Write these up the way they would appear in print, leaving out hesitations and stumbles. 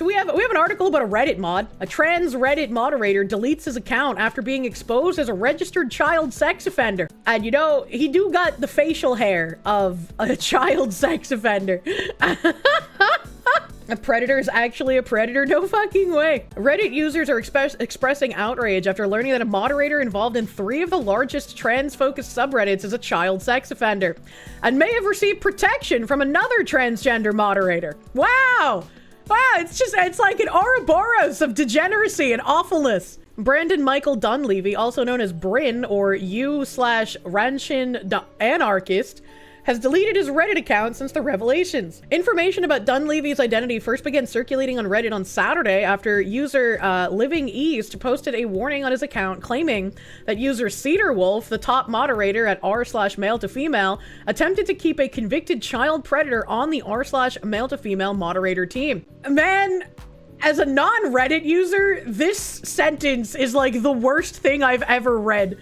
we have an article about a Reddit mod. A trans Reddit moderator deletes his account after being exposed as a registered child sex offender. And you know, he do got the facial hair of a child sex offender. A predator is actually a predator? No fucking way. Reddit users are expressing outrage after learning that a moderator involved in 3 of the largest trans-focused subreddits is a child sex offender, and may have received protection from another transgender moderator. Wow! Wow, it's like an Ouroboros of degeneracy and awfulness. Brandon Michael Dunleavy, also known as Bryn or U/Ranchin Anarchist, has deleted his Reddit account since the revelations. Information about Dunleavy's identity first began circulating on Reddit on Saturday after user Living East posted a warning on his account claiming that user Cedar Wolf, the top moderator at r/male to female, attempted to keep a convicted child predator on the r/male to female moderator team. Man, as a non-Reddit user, this sentence is like the worst thing I've ever read.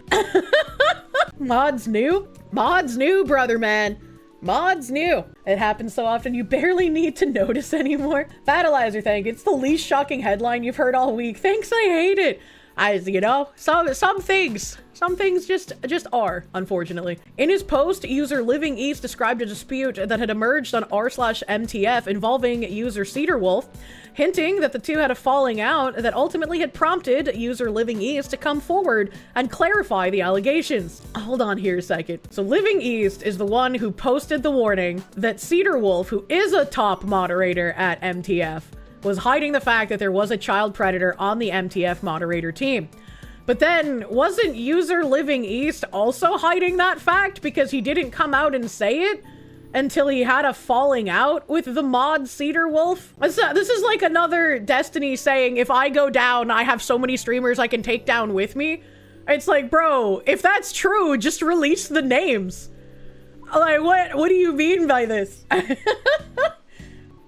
Mods new? Mods new, brother man. Mods new. It happens so often you barely need to notice anymore. Battleizer, thank you. It's the least shocking headline you've heard all week. Thanks, I hate it. You know, some things just are, unfortunately. In his post, user Living East described a dispute that had emerged on r/MTF involving user Cedar Wolf, hinting that the two had a falling out that ultimately had prompted user Living East to come forward and clarify the allegations. Hold on here a second. So Living East is the one who posted the warning that Cedar Wolf, who is a top moderator at MTF, was hiding the fact that there was a child predator on the MTF moderator team. But then, wasn't user Living East also hiding that fact because he didn't come out and say it until he had a falling out with the mod Cedar Wolf? This is like another Destiny saying, if I go down, I have so many streamers I can take down with me. It's like, bro, if that's true, just release the names. Like, what do you mean by this?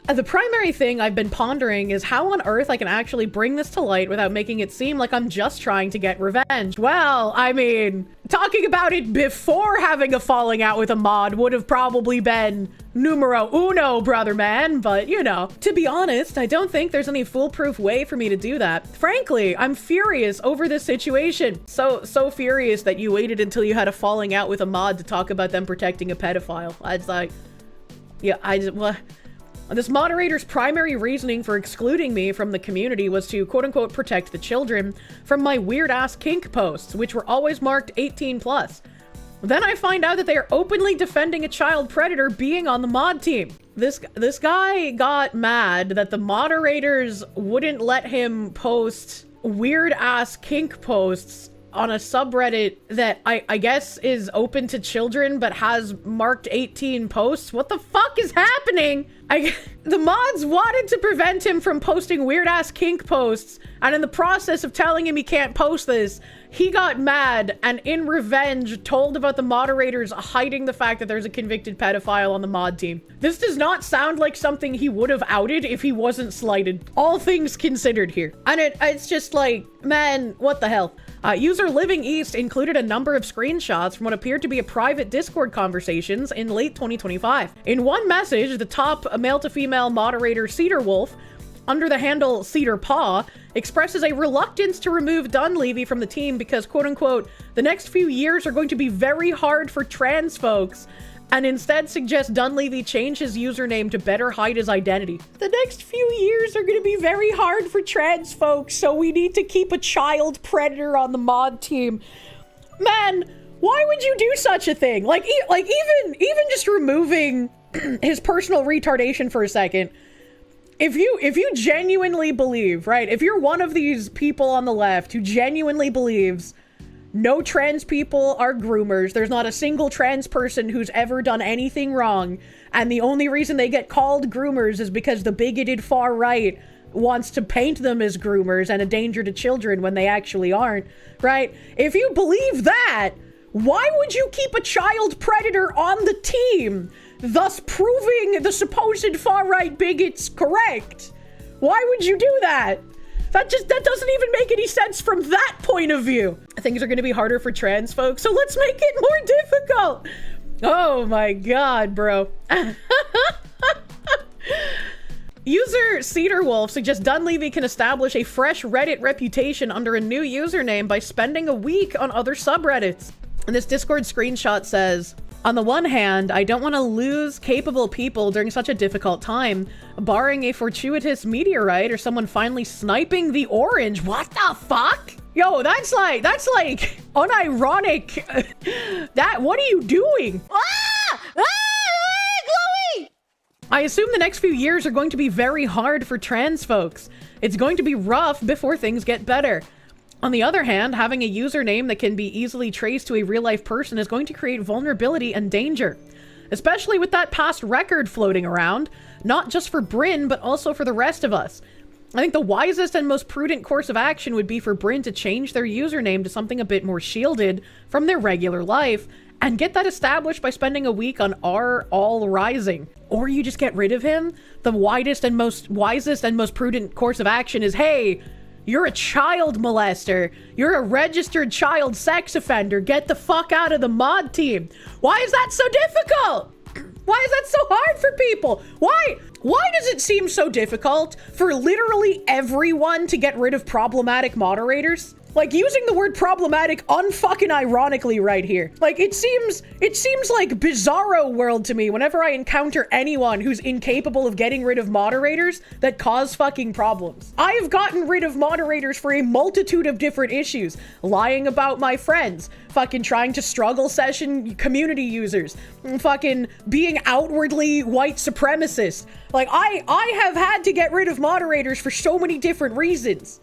The primary thing I've been pondering is how on earth I can actually bring this to light without making it seem like I'm just trying to get revenge. Well, I mean, talking about it before having a falling out with a mod would have probably been numero uno, brother man, but you know. To be honest, I don't think there's any foolproof way for me to do that. Frankly, I'm furious over this situation. So furious that you waited until you had a falling out with a mod to talk about them protecting a pedophile. It's like, yeah, what? This moderator's primary reasoning for excluding me from the community was to quote-unquote protect the children from my weird-ass kink posts, which were always marked 18+. Then I find out that they are openly defending a child predator being on the mod team. This guy got mad that the moderators wouldn't let him post weird-ass kink posts on a subreddit that I guess is open to children but has marked 18 posts. What the fuck is happening? The mods wanted to prevent him from posting weird-ass kink posts, and in the process of telling him he can't post this, he got mad and in revenge told about the moderators hiding the fact that there's a convicted pedophile on the mod team. This does not sound like something he would have outed if he wasn't slighted. All things considered here. And it's just like, man, what the hell? User Living East included a number of screenshots from what appeared to be a private Discord conversations in late 2025. In one message, the top male-to-female moderator Cedar Wolf, under the handle Cedar Paw, expresses a reluctance to remove Dunleavy from the team because, quote-unquote, the next few years are going to be very hard for trans folks, and instead suggests Dunleavy change his username to better hide his identity. The next few years are going to be very hard for trans folks, so we need to keep a child predator on the mod team. Man, why would you do such a thing? Like even just removing his personal retardation for a second. If you genuinely believe, right? If you're one of these people on the left who genuinely believes no trans people are groomers, there's not a single trans person who's ever done anything wrong, and the only reason they get called groomers is because the bigoted far right wants to paint them as groomers and a danger to children when they actually aren't, right? If you believe that, why would you keep a child predator on the team, thus proving the supposed far-right bigots correct? Why would you do that? That doesn't even make any sense from that point of view. Things are going to be harder for trans folks, so let's make it more difficult. Oh my god, bro. User Cedarwolf suggests Dunleavy can establish a fresh Reddit reputation under a new username by spending a week on other subreddits. And this Discord screenshot says, on the one hand, I don't want to lose capable people during such a difficult time, barring a fortuitous meteorite or someone finally sniping the orange. What the fuck? Yo, that's like unironic. What are you doing? Chloe! I assume the next few years are going to be very hard for trans folks. It's going to be rough before things get better. On the other hand, having a username that can be easily traced to a real-life person is going to create vulnerability and danger. Especially with that past record floating around, not just for Bryn, but also for the rest of us. I think the wisest and most prudent course of action would be for Bryn to change their username to something a bit more shielded from their regular life, and get that established by spending a week on R All Rising. Or you just get rid of him. The wisest and most prudent course of action is, hey, you're a child molester. You're a registered child sex offender. Get the fuck out of the mod team. Why is that so difficult? Why is that so hard for people? Why does it seem so difficult for literally everyone to get rid of problematic moderators? Like, using the word problematic unfucking ironically right here. Like, it seems like bizarro world to me whenever I encounter anyone who's incapable of getting rid of moderators that cause fucking problems. I have gotten rid of moderators for a multitude of different issues. Lying about my friends, fucking trying to struggle session community users, fucking being outwardly white supremacist. Like, I have had to get rid of moderators for so many different reasons.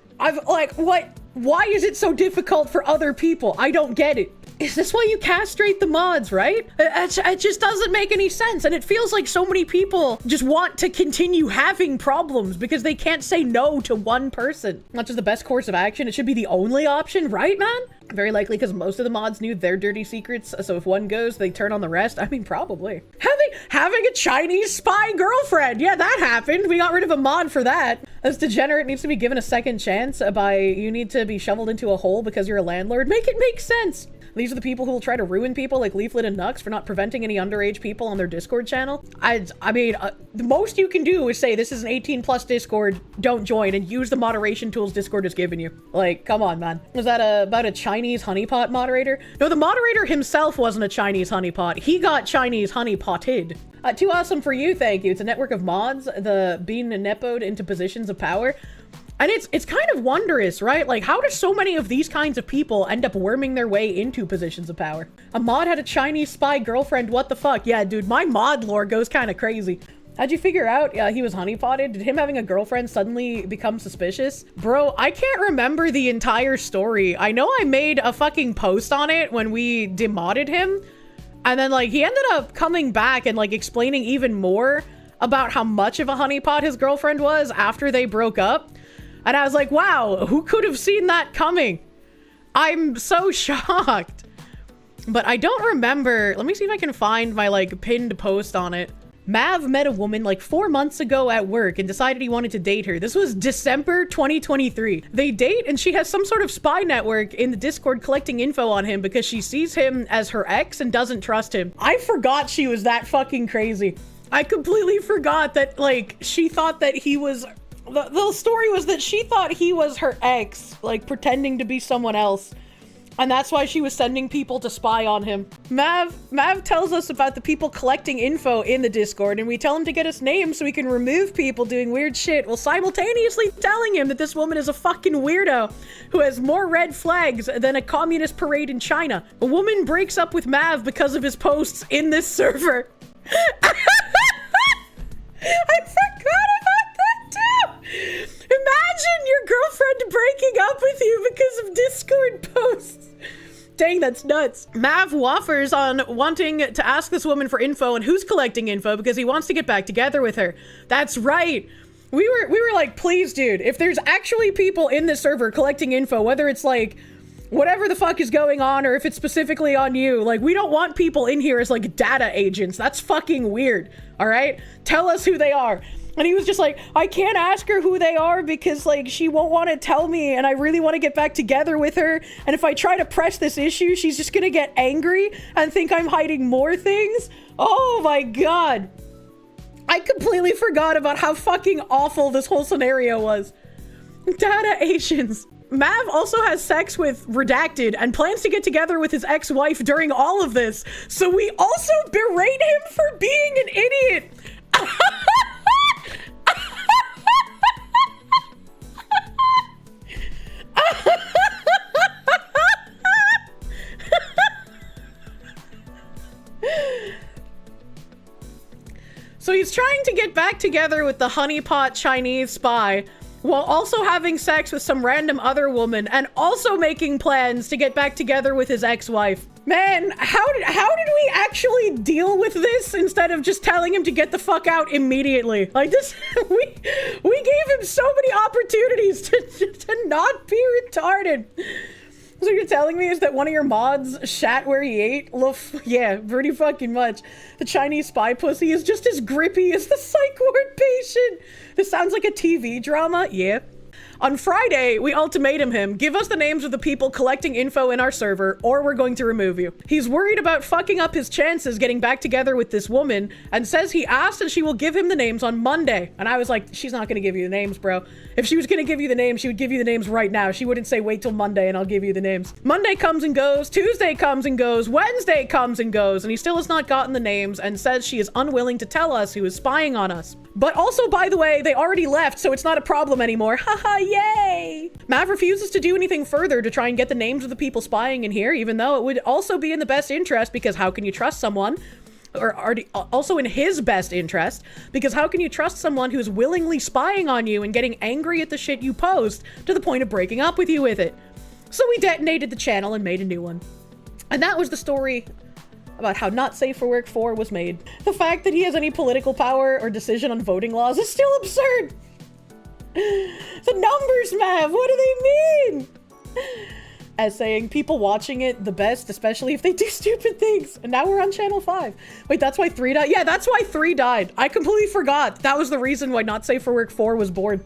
Why is it so difficult for other people? I don't get it. Is this why you castrate the mods, right? It just doesn't make any sense. And it feels like so many people just want to continue having problems because they can't say no to one person. Not just the best course of action, it should be the only option, right, man? Very likely because most of the mods knew their dirty secrets, so if one goes, they turn on the rest. I mean, probably. Having a Chinese spy girlfriend. Yeah, that happened. We got rid of a mod for that. This degenerate needs to be given a second chance by you need to be shoveled into a hole because you're a landlord. Make it make sense. These are the people who will try to ruin people like Leaflet and Nux for not preventing any underage people on their Discord channel. I mean, the most you can do is say this is an 18+ Discord, don't join, and use the moderation tools Discord has given you. Like, come on, man. Was that about a Chinese honeypot moderator? No, the moderator himself wasn't a Chinese honeypot. He got Chinese honeypotted. Too awesome for you, thank you. It's a network of mods, being nepoed into positions of power. And it's kind of wondrous, right? Like, how do so many of these kinds of people end up worming their way into positions of power? A mod had a Chinese spy girlfriend, what the fuck? Yeah, dude, my mod lore goes kind of crazy. How'd you figure out he was honeypotted? Did him having a girlfriend suddenly become suspicious? Bro, I can't remember the entire story. I know I made a fucking post on it when we demodded him. And then, like, he ended up coming back and, like, explaining even more about how much of a honeypot his girlfriend was after they broke up. And I was like, wow, who could have seen that coming? I'm so shocked. But I don't remember. Let me see if I can find my, like, pinned post on it. Mav met a woman like 4 months ago at work and decided he wanted to date her. This was December 2023. They date and she has some sort of spy network in the Discord collecting info on him because she sees him as her ex and doesn't trust him. I forgot she was that fucking crazy. I completely forgot that, like, she thought that he was... The story was that she thought he was her ex, like, pretending to be someone else. And that's why she was sending people to spy on him. Mav tells us about the people collecting info in the Discord, and we tell him to get us names so we can remove people doing weird shit, while simultaneously telling him that this woman is a fucking weirdo who has more red flags than a communist parade in China. A woman breaks up with Mav because of his posts in this server. I forgot about that too! Imagine your girlfriend breaking up with you because of Discord posts. Dang, that's nuts. Mav waffers on wanting to ask this woman for info and who's collecting info because he wants to get back together with her. That's right. We were like, please, dude, if there's actually people in this server collecting info, whether it's like whatever the fuck is going on or if it's specifically on you, like, we don't want people in here as like data agents. That's fucking weird. All right? Tell us who they are. And he was just like, I can't ask her who they are because, like, she won't want to tell me and I really want to get back together with her. And if I try to press this issue, she's just going to get angry and think I'm hiding more things. Oh my God. I completely forgot about how fucking awful this whole scenario was. Datations. Mav also has sex with Redacted and plans to get together with his ex-wife during all of this. So we also berate him for being an idiot. So he's trying to get back together with the honeypot Chinese spy while also having sex with some random other woman and also making plans to get back together with his ex-wife. Man, how did we actually deal with this instead of just telling him to get the fuck out immediately? Like this, we gave him so many opportunities to not be retarded. So you're telling me is that one of your mods shat where he ate? Loof, yeah, pretty fucking much. The Chinese spy pussy is just as grippy as the psych ward patient. This sounds like a TV drama, yeah. On Friday, we ultimatum him, give us the names of the people collecting info in our server, or we're going to remove you. He's worried about fucking up his chances getting back together with this woman, and says he asked and she will give him the names on Monday. And I was like, she's not gonna give you the names, bro. If she was gonna give you the names, she would give you the names right now. She wouldn't say wait till Monday and I'll give you the names. Monday comes and goes, Tuesday comes and goes, Wednesday comes and goes, and he still has not gotten the names and says she is unwilling to tell us who is spying on us. But also, by the way, they already left, so it's not a problem anymore. Haha, yay! Mav refuses to do anything further to try and get the names of the people spying in here, even though it would also be in the best interest, because how can you trust someone, or also in his best interest, because how can you trust someone who's willingly spying on you and getting angry at the shit you post to the point of breaking up with you with it? So we detonated the channel and made a new one. And that was the story about how Not Safe for Work 4 was made. The fact that he has any political power or decision on voting laws is still absurd. The numbers, Mav, what do they mean? As saying people watching it the best, especially if they do stupid things. And now we're on channel 5. Wait, that's why 3 died? Yeah, that's why 3 died. I completely forgot. That was the reason why Not Safe for Work 4 was born.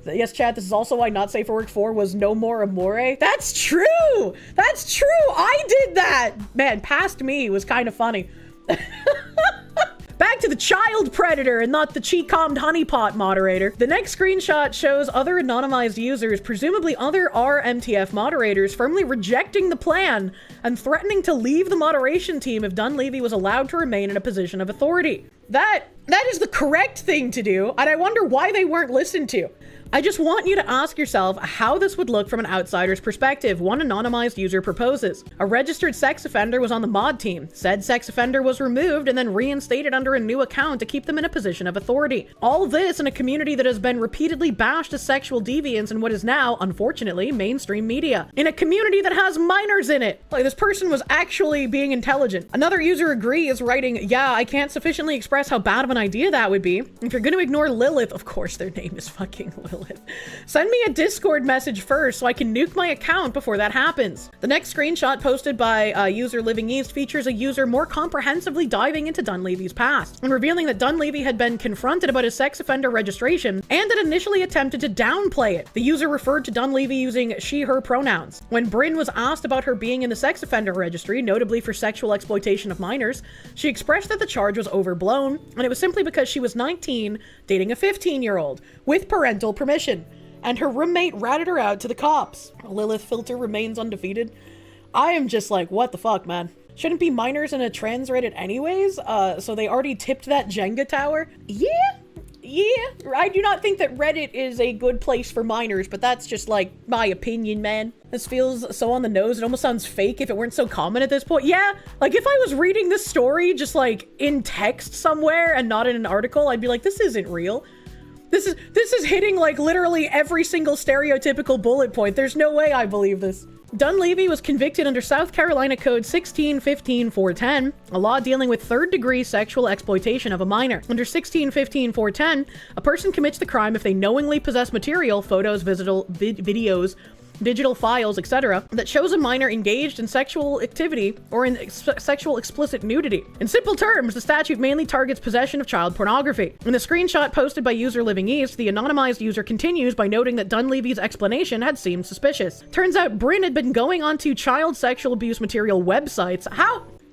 Yes, chat, this is also why Not Safe for Work 4 was No More Amore. That's true! That's true! I did that! Man, past me was kind of funny. Back to the child predator and not the cheat-commed honeypot moderator. The next screenshot shows other anonymized users, presumably other RMTF moderators, firmly rejecting the plan and threatening to leave the moderation team if Dunleavy was allowed to remain in a position of authority. That is the correct thing to do, and I wonder why they weren't listened to. I just want you to ask yourself how this would look from an outsider's perspective, one anonymized user proposes. A registered sex offender was on the mod team. Said sex offender was removed and then reinstated under a new account to keep them in a position of authority. All this in a community that has been repeatedly bashed as sexual deviants in what is now, unfortunately, mainstream media. In a community that has minors in it. Like, this person was actually being intelligent. Another user agrees, writing, yeah, I can't sufficiently express how bad of an idea that would be. If you're gonna ignore Lilith, of course their name is fucking Lilith. Send me a Discord message first so I can nuke my account before that happens. The next screenshot posted by user Living East features a user more comprehensively diving into Dunleavy's past and revealing that Dunleavy had been confronted about his sex offender registration and had initially attempted to downplay it. The user referred to Dunleavy using she/her pronouns. When Bryn was asked about her being in the sex offender registry, notably for sexual exploitation of minors, she expressed that the charge was overblown and it was simply because she was 19 dating a 15-year-old with parental permission, and her roommate ratted her out to the cops. Lilith filter remains undefeated. I am just like, what the fuck, man? Shouldn't be minors in a trans Reddit anyways? So they already tipped that Jenga tower? Yeah, I do not think that Reddit is a good place for minors, but that's just like my opinion, man. This feels so on the nose. It almost sounds fake if it weren't so common at this point. Yeah, like if I was reading this story just like in text somewhere and not in an article, I'd be like, this isn't real. This is hitting like literally every single stereotypical bullet point. There's no way I believe this. Dunleavy was convicted under South Carolina Code 1615-410, a law dealing with third-degree sexual exploitation of a minor. Under 1615-410, a person commits the crime if they knowingly possess material, photos, videos, digital files, etc., that shows a minor engaged in sexual activity or in sexual explicit nudity. In simple terms, the statute mainly targets possession of child pornography. In the screenshot posted by user Living East, the anonymized user continues by noting that Dunleavy's explanation had seemed suspicious. Turns out Bryn had been going onto child sexual abuse material websites,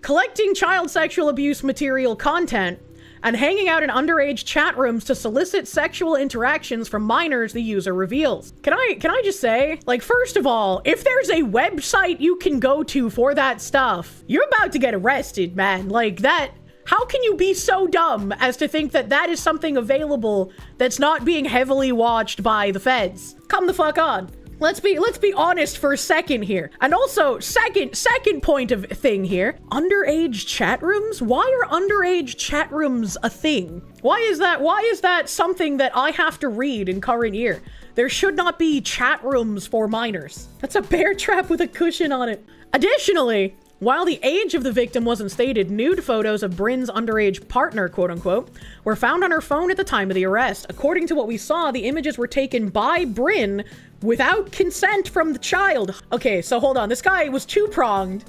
collecting child sexual abuse material content, and hanging out in underage chat rooms to solicit sexual interactions from minors, the user reveals. Can I just say, like, first of all, if there's a website you can go to for that stuff, you're about to get arrested, man. Like, that... How can you be so dumb as to think that that is something available that's not being heavily watched by the feds? Come the fuck on. Let's be honest for a second here. And also, second point of thing here, underage chat rooms? Why are underage chat rooms a thing? Why is that something that I have to read in current year? There should not be chat rooms for minors. That's a bear trap with a cushion on it. Additionally, while the age of the victim wasn't stated, nude photos of Bryn's underage partner, quote unquote, were found on her phone at the time of the arrest. According to what we saw, the images were taken by Bryn without consent from the child. Okay, so hold on. This guy was two-pronged.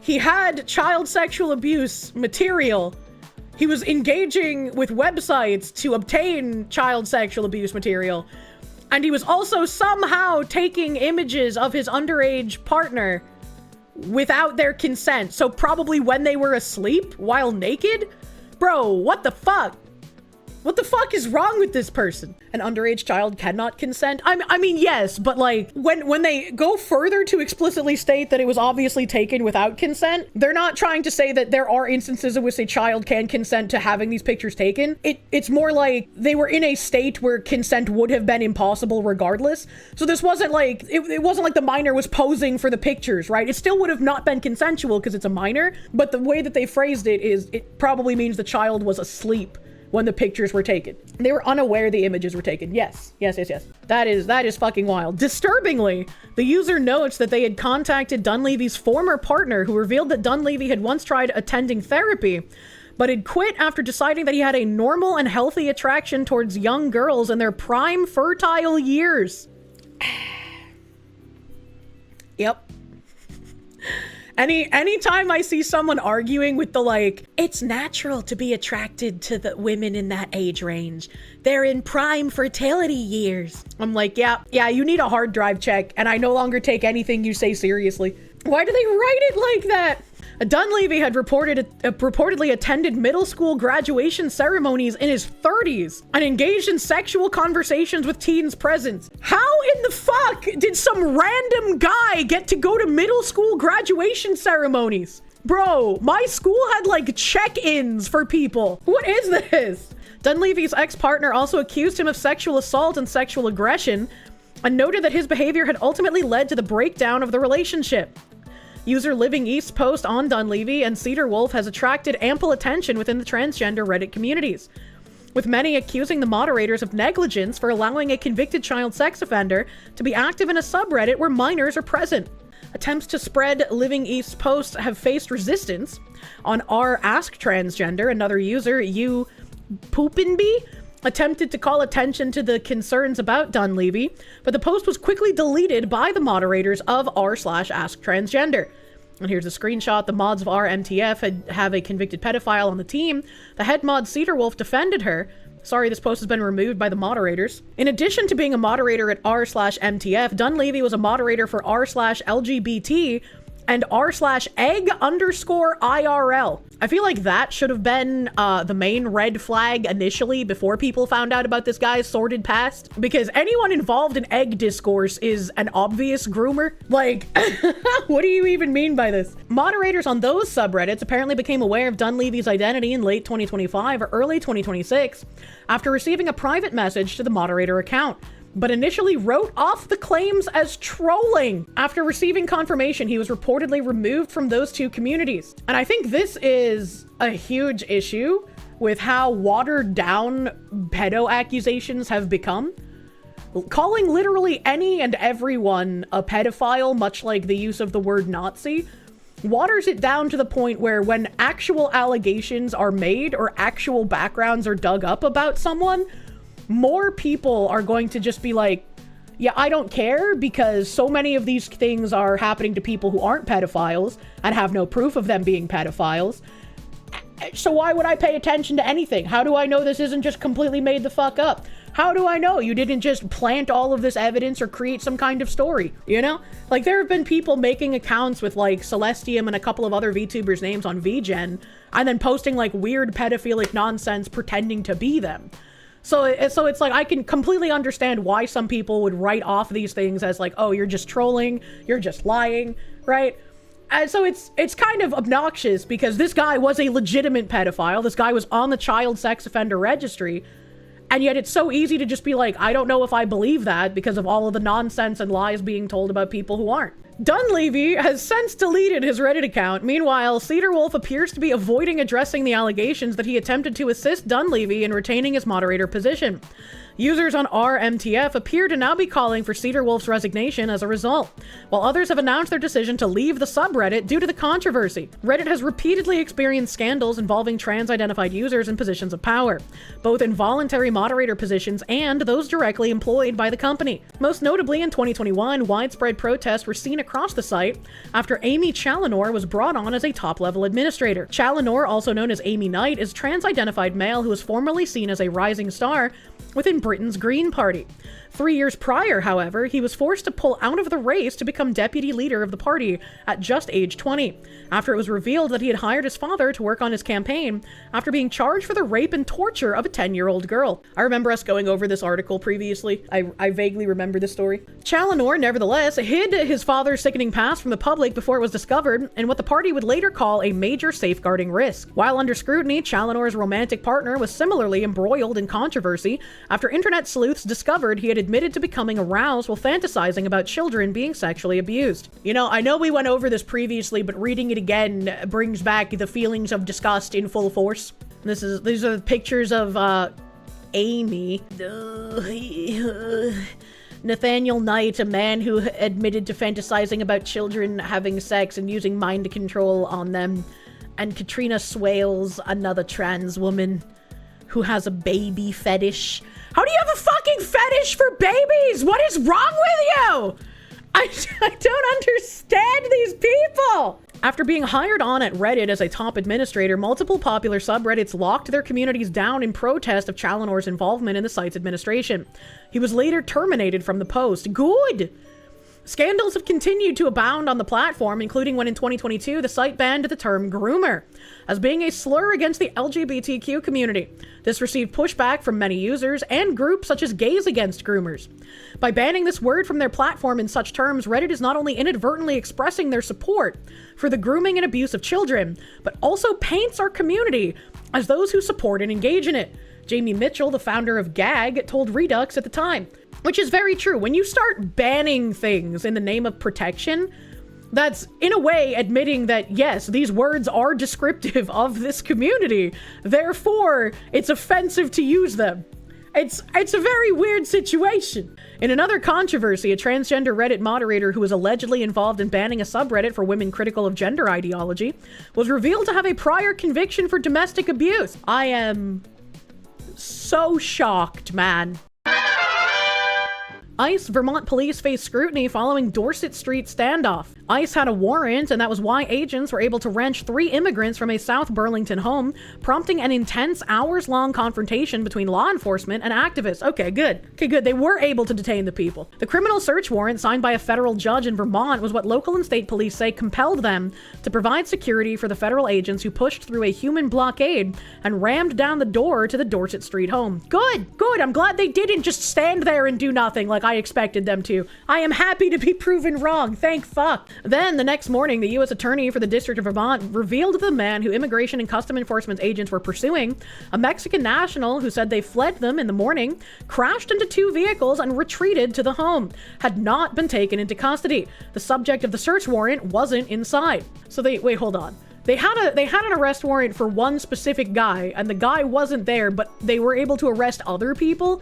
He had child sexual abuse material. He was engaging with websites to obtain child sexual abuse material. And he was also somehow taking images of his underage partner without their consent. So probably when they were asleep while naked? Bro, what the fuck? What the fuck is wrong with this person? An underage child cannot consent? I mean, yes, but like, when they go further to explicitly state that it was obviously taken without consent, they're not trying to say that there are instances in which a child can consent to having these pictures taken. It's more like they were in a state where consent would have been impossible regardless. So this wasn't like, it wasn't like the minor was posing for the pictures, right? It still would have not been consensual because it's a minor, but the way that they phrased it is, it probably means the child was asleep when the pictures were taken. They were unaware the images were taken. Yes. That is fucking wild. Disturbingly, the user notes that they had contacted Dunleavy's former partner, who revealed that Dunleavy had once tried attending therapy, but had quit after deciding that he had a normal and healthy attraction towards young girls in their prime fertile years. Yep. Anytime I see someone arguing with the like, it's natural to be attracted to the women in that age range. They're in prime fertility years. I'm like, yeah, you need a hard drive check, and I no longer take anything you say seriously. Why do they write it like that? Dunleavy had reportedly attended middle school graduation ceremonies in his 30s and engaged in sexual conversations with teens present. How in the fuck did some random guy get to go to middle school graduation ceremonies? Bro, my school had like check-ins for people. What is this? Dunleavy's ex-partner also accused him of sexual assault and sexual aggression and noted that his behavior had ultimately led to the breakdown of the relationship. User Living East post on Dunleavy and Cedar Wolf has attracted ample attention within the transgender Reddit communities, with many accusing the moderators of negligence for allowing a convicted child sex offender to be active in a subreddit where minors are present. Attempts to spread Living East's posts have faced resistance. On r/Ask Transgender, another user, you Poopinbee, attempted to call attention to the concerns about Dunleavy, but the post was quickly deleted by the moderators of r/Ask Transgender. And here's a screenshot. The mods of RMTF have a convicted pedophile on the team. The head mod Cedar Wolf defended her. Sorry, this post has been removed by the moderators. In addition to being a moderator at r/MTF, Dunleavy was a moderator for r/LGBT and r/egg_IRL. I feel like that should have been the main red flag initially before people found out about this guy's sordid past, because anyone involved in egg discourse is an obvious groomer. Like, what do you even mean by this? Moderators on those subreddits apparently became aware of Dunleavy's identity in late 2025 or early 2026 after receiving a private message to the moderator account, but initially wrote off the claims as trolling. After receiving confirmation, he was reportedly removed from those two communities. And I think this is a huge issue with how watered down pedo accusations have become. Calling literally any and everyone a pedophile, much like the use of the word Nazi, waters it down to the point where when actual allegations are made or actual backgrounds are dug up about someone, more people are going to just be like, yeah, I don't care, because so many of these things are happening to people who aren't pedophiles and have no proof of them being pedophiles. So why would I pay attention to anything? How do I know this isn't just completely made the fuck up? How do I know you didn't just plant all of this evidence or create some kind of story, you know? Like, there have been people making accounts with, like, Celestium and a couple of other VTubers' names on VGen, and then posting, like, weird pedophilic nonsense pretending to be them. So it's like, I can completely understand why some people would write off these things as like, oh, you're just trolling, you're just lying, right? And so it's kind of obnoxious because this guy was a legitimate pedophile. This guy was on the child sex offender registry. And yet it's so easy to just be like, I don't know if I believe that because of all of the nonsense and lies being told about people who aren't. Dunleavy has since deleted his Reddit account. Meanwhile, Cedar Wolf appears to be avoiding addressing the allegations that he attempted to assist Dunleavy in retaining his moderator position. Users on RMTF appear to now be calling for Cedar Wolf's resignation as a result, while others have announced their decision to leave the subreddit due to the controversy. Reddit has repeatedly experienced scandals involving trans-identified users in positions of power, both in voluntary moderator positions and those directly employed by the company. Most notably, in 2021, widespread protests were seen across the site after Amy Challenor was brought on as a top-level administrator. Challenor, also known as Amy Knight, is a trans-identified male who was formerly seen as a rising star within Britain's Green Party. 3 years prior, however, he was forced to pull out of the race to become deputy leader of the party at just age 20, after it was revealed that he had hired his father to work on his campaign after being charged for the rape and torture of a 10-year-old girl. I remember us going over this article previously. I vaguely remember this story. Challenor, nevertheless, hid his father's sickening past from the public before it was discovered in what the party would later call a major safeguarding risk. While under scrutiny, Challenor's romantic partner was similarly embroiled in controversy after internet sleuths discovered he had admitted to becoming aroused while fantasizing about children being sexually abused. You know, I know we went over this previously, but reading it again brings back the feelings of disgust in full force. These are pictures of Amy. Nathaniel Knight, a man who admitted to fantasizing about children having sex and using mind control on them. And Katrina Swales, another trans woman who has a baby fetish. How do you have a fucking fetish for babies? What is wrong with you? I don't understand these people. After being hired on at Reddit as a top administrator, multiple popular subreddits locked their communities down in protest of Challenor's involvement in the site's administration. He was later terminated from the post. Good! Scandals have continued to abound on the platform, including when in 2022 the site banned the term groomer as being a slur against the LGBTQ community. This received pushback from many users and groups such as Gays Against Groomers. By banning this word from their platform in such terms, Reddit is not only inadvertently expressing their support for the grooming and abuse of children, but also paints our community as those who support and engage in it. Jamie Mitchell, the founder of GAG, told Redux at the time. Which is very true. When you start banning things in the name of protection, that's in a way admitting that, yes, these words are descriptive of this community. Therefore, it's offensive to use them. It's a very weird situation. In another controversy, a transgender Reddit moderator who was allegedly involved in banning a subreddit for women critical of gender ideology was revealed to have a prior conviction for domestic abuse. I am so shocked, man. ICE Vermont police face scrutiny following Dorset Street standoff. ICE had a warrant, and that was why agents were able to wrench 3 immigrants from a South Burlington home, prompting an intense hours-long confrontation between law enforcement and activists. Okay, good. They were able to detain the people. The criminal search warrant signed by a federal judge in Vermont was what local and state police say compelled them to provide security for the federal agents who pushed through a human blockade and rammed down the door to the Dorset Street home. Good. I'm glad they didn't just stand there and do nothing like I expected them to. I am happy to be proven wrong. Thank fuck. Then, the next morning, the U.S. Attorney for the District of Vermont revealed the man who Immigration and Custom Enforcement agents were pursuing, a Mexican national who said they fled them in the morning, crashed into 2 vehicles, and retreated to the home, had not been taken into custody. The subject of the search warrant wasn't inside. So wait, hold on. They had an arrest warrant for one specific guy, and the guy wasn't there, but they were able to arrest other people?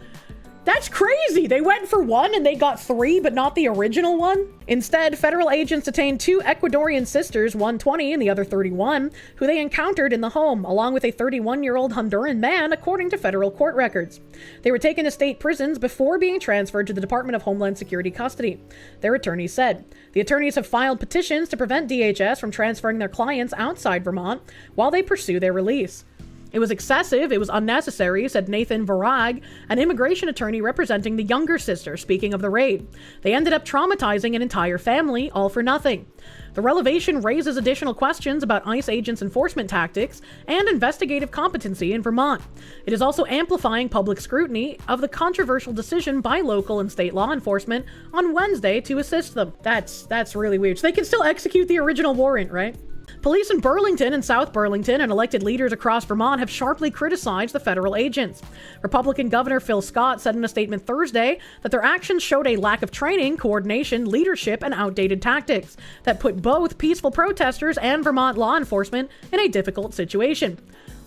That's crazy! They went for one and they got 3, but not the original one? Instead, federal agents detained 2 Ecuadorian sisters, one 20 and the other 31, who they encountered in the home, along with a 31-year-old Honduran man, according to federal court records. They were taken to state prisons before being transferred to the Department of Homeland Security custody, their attorneys said. The attorneys have filed petitions to prevent DHS from transferring their clients outside Vermont while they pursue their release. It was excessive, it was unnecessary, said Nathan Varag, an immigration attorney representing the younger sister, speaking of the raid. They ended up traumatizing an entire family, all for nothing. The revelation raises additional questions about ICE agents' enforcement tactics and investigative competency in Vermont. It is also amplifying public scrutiny of the controversial decision by local and state law enforcement on Wednesday to assist them. That's really weird. So they can still execute the original warrant, right? Police in Burlington and South Burlington and elected leaders across Vermont have sharply criticized the federal agents. Republican Governor Phil Scott said in a statement Thursday that their actions showed a lack of training, coordination, leadership, and outdated tactics that put both peaceful protesters and Vermont law enforcement in a difficult situation.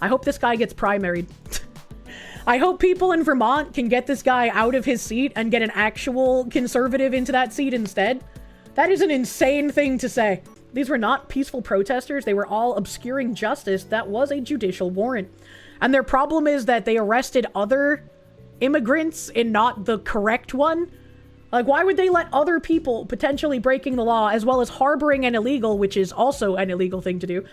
I hope this guy gets primaried. I hope people in Vermont can get this guy out of his seat and get an actual conservative into that seat instead. That is an insane thing to say. These were not peaceful protesters. They were all obscuring justice. That was a judicial warrant. And their problem is that they arrested other immigrants and not the correct one. Like, why would they let other people potentially breaking the law as well as harboring an illegal, which is also an illegal thing to do?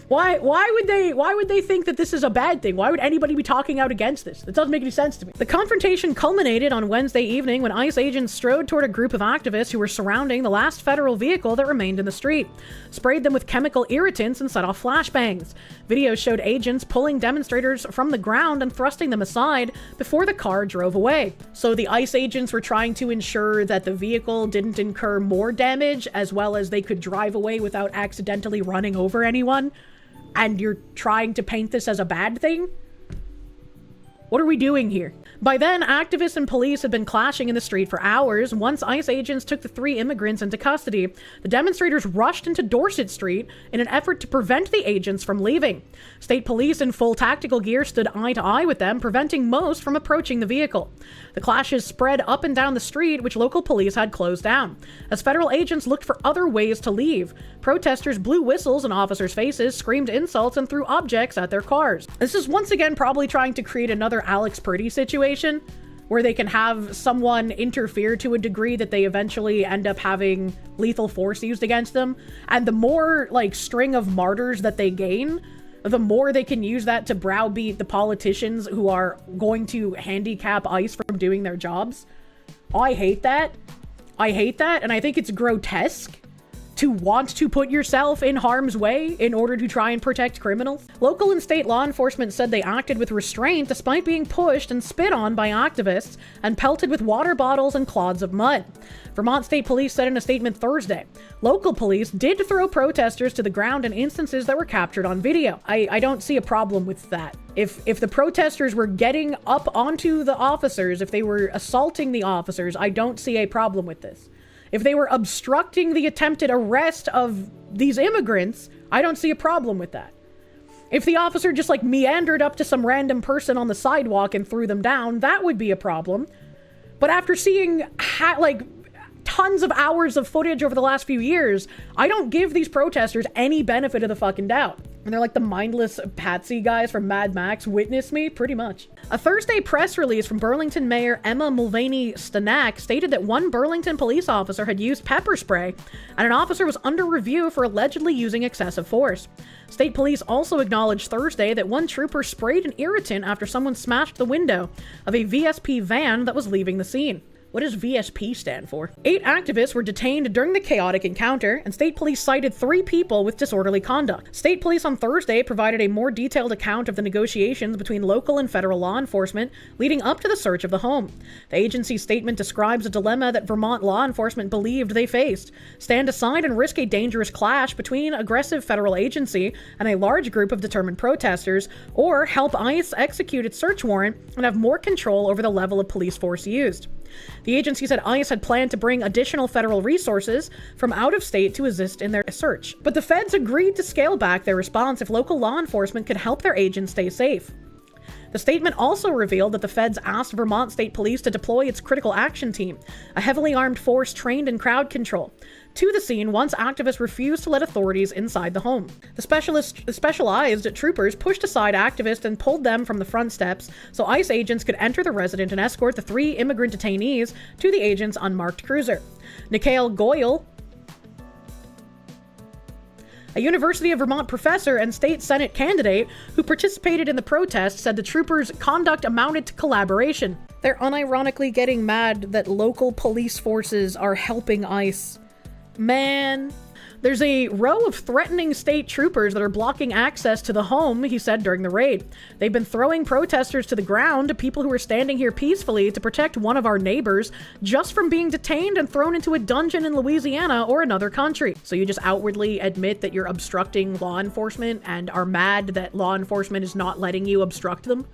Why would they think that this is a bad thing? Why would anybody be talking out against this? That doesn't make any sense to me. The confrontation culminated on Wednesday evening when ICE agents strode toward a group of activists who were surrounding the last federal vehicle that remained in the street, sprayed them with chemical irritants, and set off flashbangs. Videos showed agents pulling demonstrators from the ground and thrusting them aside before the car drove away. So the ICE agents were trying to ensure that the vehicle didn't incur more damage, as well as they could drive away without accidentally running over anyone. And you're trying to paint this as a bad thing? What are we doing here? By then, activists and police had been clashing in the street for hours. Once ICE agents took the 3 immigrants into custody, the demonstrators rushed into Dorset Street in an effort to prevent the agents from leaving. State police in full tactical gear stood eye to eye with them, preventing most from approaching the vehicle. The clashes spread up and down the street, which local police had closed down. As federal agents looked for other ways to leave, protesters blew whistles in officers' faces, screamed insults, and threw objects at their cars. This is once again probably trying to create another Alex Purdy situation where they can have someone interfere to a degree that they eventually end up having lethal force used against them. And the more like string of martyrs that they gain, the more they can use that to browbeat the politicians who are going to handicap ICE from doing their jobs. I hate that. I hate that, and I think it's grotesque to want to put yourself in harm's way in order to try and protect criminals. Local and state law enforcement said they acted with restraint despite being pushed and spit on by activists and pelted with water bottles and clods of mud. Vermont State Police said in a statement Thursday, local police did throw protesters to the ground in instances that were captured on video. I don't see a problem with that. If the protesters were getting up onto the officers, if they were assaulting the officers, I don't see a problem with this. If they were obstructing the attempted arrest of these immigrants, I don't see a problem with that. If the officer just like meandered up to some random person on the sidewalk and threw them down, that would be a problem. But after seeing tons of hours of footage over the last few years, I don't give these protesters any benefit of the fucking doubt. And they're like the mindless patsy guys from Mad Max. Witness me? Pretty much. A Thursday press release from Burlington Mayor Emma Mulvaney Stanak stated that one Burlington police officer had used pepper spray, and an officer was under review for allegedly using excessive force. State police also acknowledged Thursday that one trooper sprayed an irritant after someone smashed the window of a VSP van that was leaving the scene. What does VSP stand for? 8 activists were detained during the chaotic encounter, and state police cited 3 people with disorderly conduct. State police on Thursday provided a more detailed account of the negotiations between local and federal law enforcement leading up to the search of the home. The agency's statement describes a dilemma that Vermont law enforcement believed they faced: stand aside and risk a dangerous clash between aggressive federal agency and a large group of determined protesters, or help ICE execute its search warrant and have more control over the level of police force used. The agency said ICE had planned to bring additional federal resources from out of state to assist in their search, but the feds agreed to scale back their response if local law enforcement could help their agents stay safe. The statement also revealed that the feds asked Vermont State Police to deploy its Critical Action Team, a heavily armed force trained in crowd control, to the scene once activists refused to let authorities inside the home. The specialized troopers pushed aside activists and pulled them from the front steps so ICE agents could enter the residence and escort the 3 immigrant detainees to the agents' unmarked cruiser. Nikhail A University of Vermont professor and state Senate candidate who participated in the protest said the troopers' conduct amounted to collaboration. They're unironically getting mad that local police forces are helping ICE. Man. There's a row of threatening state troopers that are blocking access to the home, he said during the raid. They've been throwing protesters to the ground, people who are standing here peacefully to protect one of our neighbors, just from being detained and thrown into a dungeon in Louisiana or another country. So you just outwardly admit that you're obstructing law enforcement and are mad that law enforcement is not letting you obstruct them?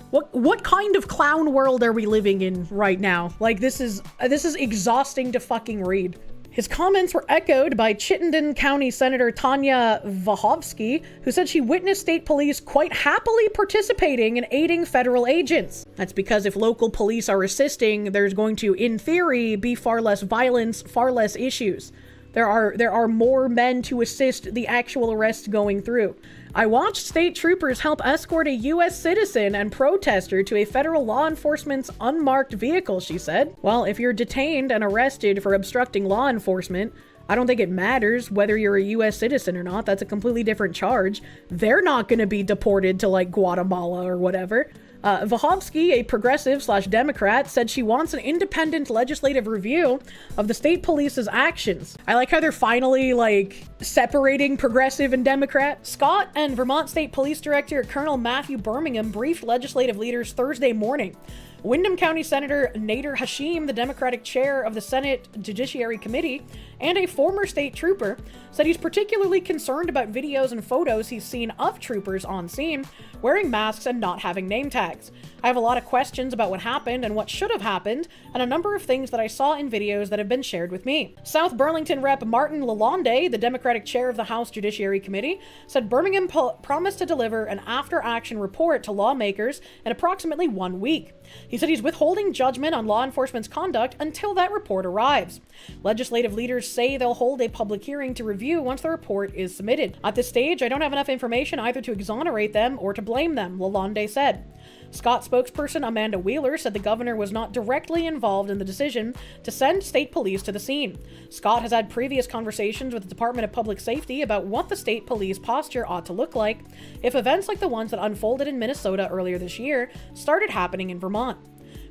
What kind of clown world are we living in right now? Like, this is exhausting to fucking read. His comments were echoed by Chittenden County Senator Tanya Vahovsky, who said she witnessed state police quite happily participating in aiding federal agents. That's because if local police are assisting, there's going to, in theory, be far less violence, far less issues. There are more men to assist the actual arrest going through. I watched state troopers help escort a U.S. citizen and protester to a federal law enforcement's unmarked vehicle, she said. Well, if you're detained and arrested for obstructing law enforcement, I don't think it matters whether you're a U.S. citizen or not. That's a completely different charge. They're not going to be deported to, like, Guatemala or whatever. Vahovsky, a progressive/Democrat, said she wants an independent legislative review of the state police's actions. I like how they're finally, like, separating progressive and Democrat. Scott and Vermont State Police Director Colonel Matthew Birmingham briefed legislative leaders Thursday morning. Windham County Senator Nader Hashim, the Democratic chair of the Senate Judiciary Committee, and a former state trooper, said he's particularly concerned about videos and photos he's seen of troopers on scene wearing masks and not having name tags. I have a lot of questions about what happened and what should have happened, and a number of things that I saw in videos that have been shared with me. South Burlington Rep. Martin Lalonde, the Democratic chair of the House Judiciary Committee, said Birmingham promised to deliver an after-action report to lawmakers in approximately 1 week. He said he's withholding judgment on law enforcement's conduct until that report arrives. Legislative leaders say they'll hold a public hearing to review once the report is submitted. At this stage, I don't have enough information either to exonerate them or to blame them, Lalonde said. Scott spokesperson Amanda Wheeler said the governor was not directly involved in the decision to send state police to the scene. Scott has had previous conversations with the Department of Public Safety about what the state police posture ought to look like if events like the ones that unfolded in Minnesota earlier this year started happening in Vermont.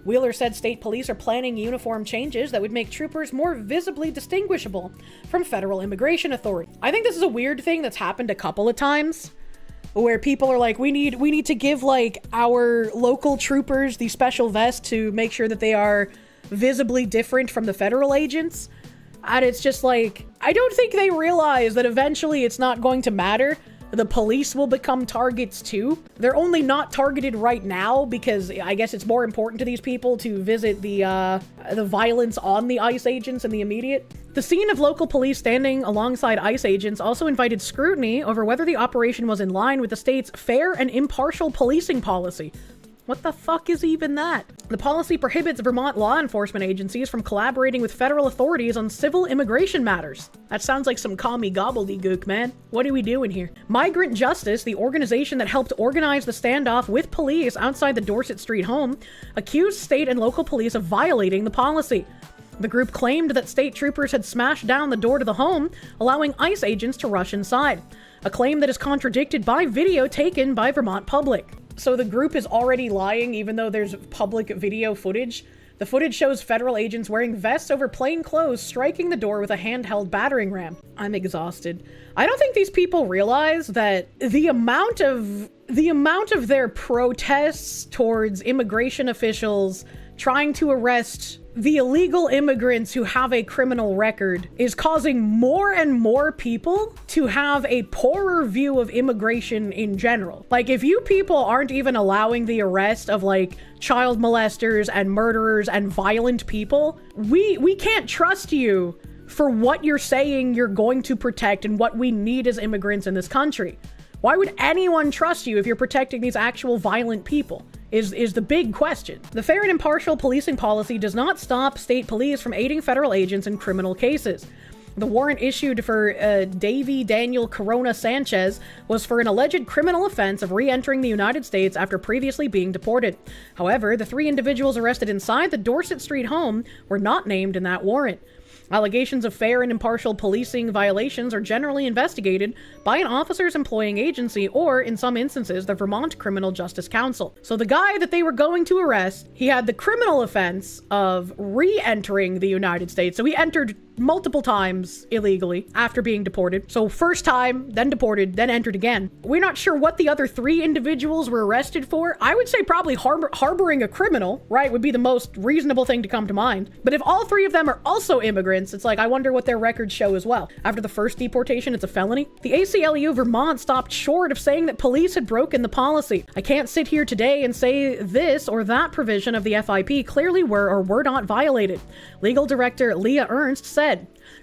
Wheeler said state police are planning uniform changes that would make troopers more visibly distinguishable from federal immigration authorities. I think this is a weird thing that's happened a couple of times, where people are like, we need to give, like, our local troopers the special vest to make sure that they are visibly different from the federal agents. And it's just like, I don't think they realize that eventually it's not going to matter. The police will become targets too. They're only not targeted right now because I guess it's more important to these people to visit the violence on the ICE agents in the immediate. The scene of local police standing alongside ICE agents also invited scrutiny over whether the operation was in line with the state's fair and impartial policing policy. What the fuck is even that? The policy prohibits Vermont law enforcement agencies from collaborating with federal authorities on civil immigration matters. That sounds like some commie gobbledygook, man. What are we doing here? Migrant Justice, the organization that helped organize the standoff with police outside the Dorset Street home, accused state and local police of violating the policy. The group claimed that state troopers had smashed down the door to the home, allowing ICE agents to rush inside. A claim that is contradicted by video taken by Vermont Public. So the group is already lying even though there's public video footage. The footage shows federal agents wearing vests over plain clothes striking the door with a handheld battering ram. I'm exhausted. I don't think these people realize that the amount of their protests towards immigration officials trying to arrest the illegal immigrants who have a criminal record is causing more and more people to have a poorer view of immigration in general. Like, if you people aren't even allowing the arrest of, like, child molesters and murderers and violent people, we can't trust you for what you're saying you're going to protect and what we need as immigrants in this country. Why would anyone trust you if you're protecting these actual violent people? Is the big question. The fair and impartial policing policy does not stop state police from aiding federal agents in criminal cases. The warrant issued for Davy Daniel Corona Sanchez was for an alleged criminal offense of re-entering the United States after previously being deported. However, the 3 individuals arrested inside the Dorset Street home were not named in that warrant. Allegations of fair and impartial policing violations are generally investigated by an officer's employing agency or, in some instances, the Vermont Criminal Justice Council. So the guy that they were going to arrest, he had the criminal offense of re-entering the United States. So he entered multiple times illegally after being deported. So first time, then deported, then entered again. We're not sure what the other 3 individuals were arrested for. I would say probably harboring a criminal, right, would be the most reasonable thing to come to mind. But if all 3 of them are also immigrants, it's like, I wonder what their records show as well. After the first deportation, it's a felony. The ACLU Vermont stopped short of saying that police had broken the policy. I can't sit here today and say this or that provision of the FIP clearly were or were not violated. Legal Director Leah Ernst said.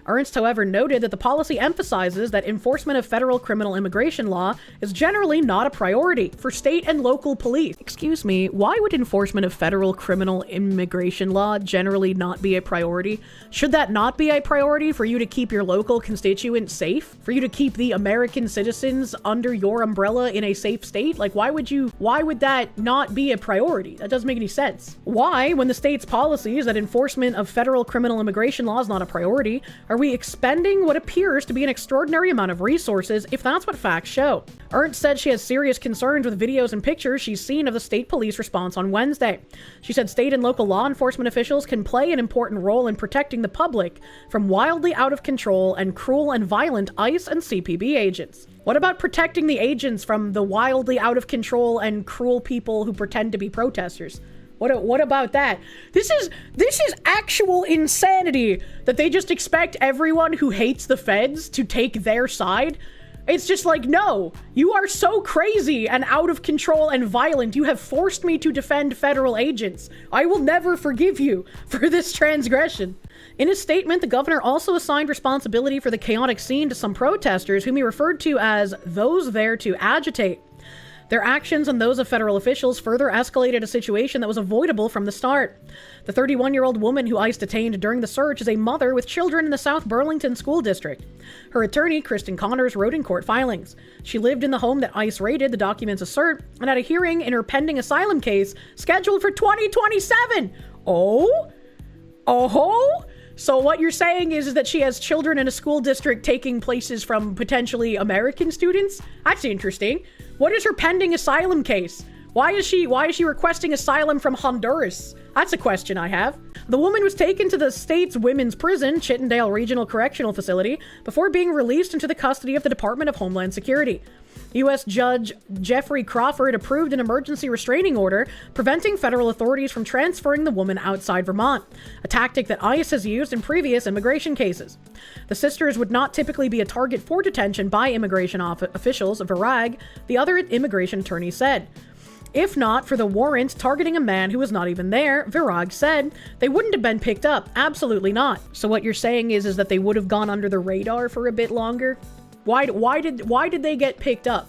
Ernst, however, noted that the policy emphasizes that enforcement of federal criminal immigration law is generally not a priority for state and local police. Excuse me, why would enforcement of federal criminal immigration law generally not be a priority? Should that not be a priority for you to keep your local constituents safe? For you to keep the American citizens under your umbrella in a safe state? Like, why would that not be a priority? That doesn't make any sense. Why, when the state's policy is that enforcement of federal criminal immigration law is not a priority, are we expending what appears to be an extraordinary amount of resources if that's what facts show? Ernst said she has serious concerns with videos and pictures she's seen of the state police response on Wednesday. She said state and local law enforcement officials can play an important role in protecting the public from wildly out of control and cruel and violent ICE and CPB agents. What about protecting the agents from the wildly out of control and cruel people who pretend to be protesters? What about that? This is actual insanity that they just expect everyone who hates the feds to take their side. It's just like, no, you are so crazy and out of control and violent. You have forced me to defend federal agents. I will never forgive you for this transgression. In his statement, the governor also assigned responsibility for the chaotic scene to some protesters whom he referred to as those there to agitate. Their actions and those of federal officials further escalated a situation that was avoidable from the start. The 31-year-old woman who ICE detained during the search is a mother with children in the South Burlington School District. Her attorney, Kristen Connors, wrote in court filings. She lived in the home that ICE raided, the documents assert, and had a hearing in her pending asylum case scheduled for 2027. Oh? So what you're saying is that she has children in a school district taking places from potentially American students? That's interesting. What is her pending asylum case? Why is she requesting asylum from Honduras? That's a question I have. The woman was taken to the state's women's prison, Chittendale Regional Correctional Facility, before being released into the custody of the Department of Homeland Security. U.S. Judge Jeffrey Crawford approved an emergency restraining order preventing federal authorities from transferring the woman outside Vermont, a tactic that ICE has used in previous immigration cases. The sisters would not typically be a target for detention by immigration officials, Virag, the other immigration attorney said. If not for the warrant targeting a man who was not even there, Virag said, they wouldn't have been picked up. Absolutely not. So what you're saying is that they would have gone under the radar for a bit longer? Why did they get picked up?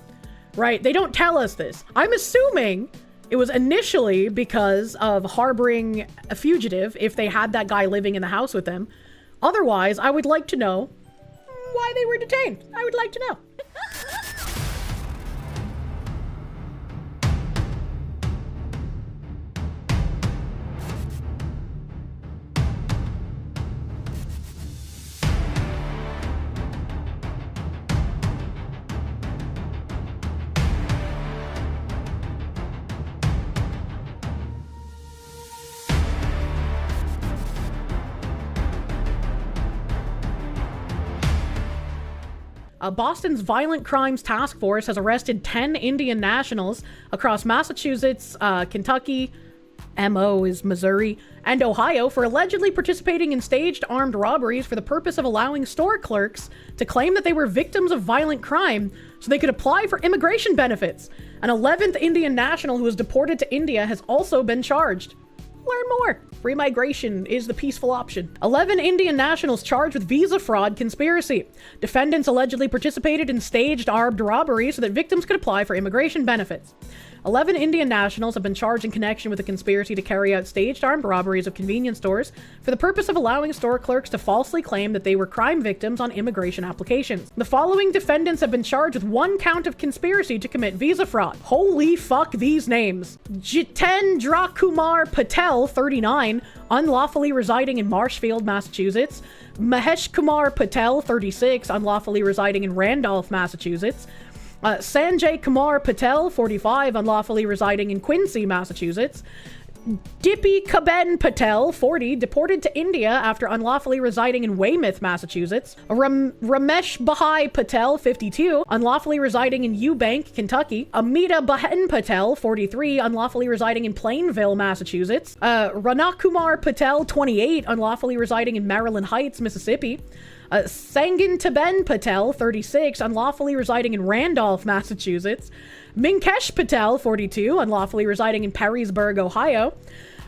Right? They don't tell us this. I'm assuming it was initially because of harboring a fugitive if they had that guy living in the house with them. Otherwise, I would like to know why they were detained. I would like to know. Boston's Violent Crimes Task Force has arrested 10 Indian nationals across Massachusetts, Kentucky, MO is Missouri, and Ohio for allegedly participating in staged armed robberies for the purpose of allowing store clerks to claim that they were victims of violent crime so they could apply for immigration benefits. An 11th Indian national who was deported to India has also been charged. Learn more. Free migration is the peaceful option. 11 Indian nationals charged with visa fraud conspiracy. Defendants allegedly participated in staged armed robbery so that victims could apply for immigration benefits. 11 Indian nationals have been charged in connection with a conspiracy to carry out staged armed robberies of convenience stores for the purpose of allowing store clerks to falsely claim that they were crime victims on immigration applications. The following defendants have been charged with 1 count of conspiracy to commit visa fraud. Holy fuck these names. Jitendra Kumar Patel, 39, unlawfully residing in Marshfield, Massachusetts. Mahesh Kumar Patel, 36, unlawfully residing in Randolph, Massachusetts. Sanjay Kumar Patel, 45, unlawfully residing in Quincy, Massachusetts. Dippy Kaben Patel, 40, deported to India after unlawfully residing in Weymouth, Massachusetts. Ramesh Bahai Patel, 52, unlawfully residing in Eubank, Kentucky. Amita Bahen Patel, 43, unlawfully residing in Plainville, Massachusetts. Ranakumar Patel, 28, unlawfully residing in Maryland Heights, Mississippi. Sangin Taben Patel, 36, unlawfully residing in Randolph, Massachusetts. Minkesh Patel, 42, unlawfully residing in Perrysburg, Ohio.